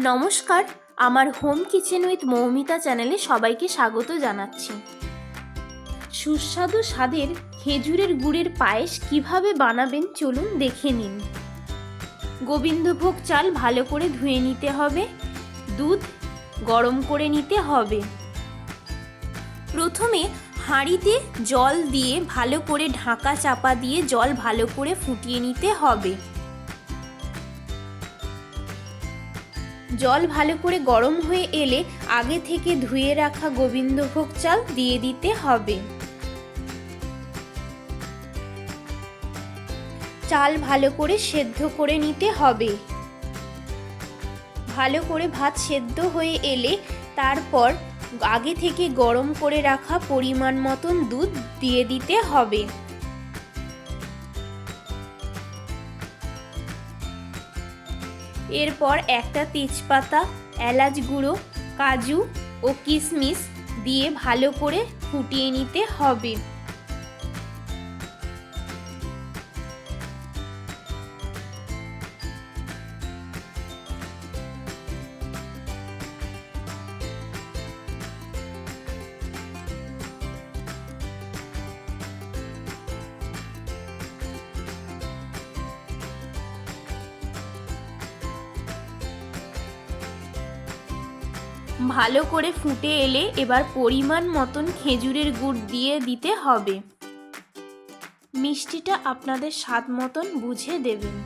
নমস্কার, আমার home kitchen with Moumita চ্যানেলে সবাইকে স্বাগত জানাচ্ছি। সুস্বাদু স্বাদের খেজুরের গুড়ের পায়েস কিভাবে বানাবেন চলুন দেখে নিন। গোবিন্দভোগ চাল ভালো করে ধুয়ে নিতে হবে, দুধ গরম করে নিতে হবে। প্রথমে হাঁড়িতে জল দিয়ে ভালো করে ঢাকা চাপা দিয়ে জল ভালো করে ফুটিয়ে নিতে হবে। জল ভালো করে গরম হয়ে এলে আগে থেকে ধুয়ে রাখা গোবিন্দভোগ চাল দিয়ে দিতে হবে। চাল ভালো করে সেদ্ধ করে নিতে হবে। ভালো করে ভাত সেদ্ধ হয়ে এলে তারপর আগে থেকে গরম করে রাখা পরিমাণ মতন দুধ দিয়ে দিতে হবে। এরপর একটা তেজপাতা, এলাচ গুঁড়ো, কাজু ও কিশমিশ দিয়ে ভালো করে ফুটিয়ে নিতে হবে। ভালো করে ফুটে এলে এবার পরিমাণ মতন খেজুরের গুড় দিয়ে দিতে হবে। মিষ্টিটা আপনাদের স্বাদ মতন বুঝে দেবেন।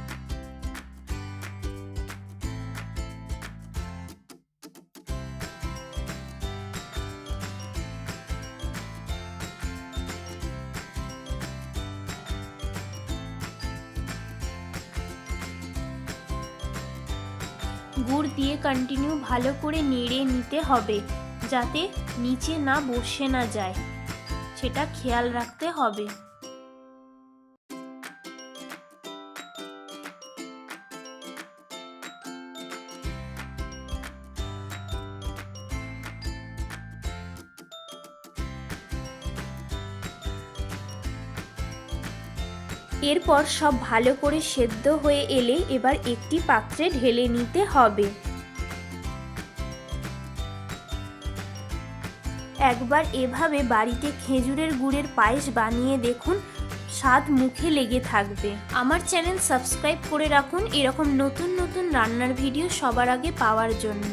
গুড় দিয়ে কন্টিনিউ ভালো করে নেড়ে নিতে হবে যাতে নিচে না বসে না যায়, সেটা খেয়াল রাখতে হবে। এরপর সব ভালো করে সেদ্ধ হয়ে এলে এবার একটি পাত্রে ঢেলে নিতে হবে। একবার এভাবে বাড়িতে খেজুরের গুড়ের পায়েস বানিয়ে দেখুন, স্বাদ মুখে লেগে থাকবে। আমার চ্যানেল সাবস্ক্রাইব করে রাখুন এরকম নতুন নতুন রান্নার ভিডিও সবার আগে পাওয়ার জন্য।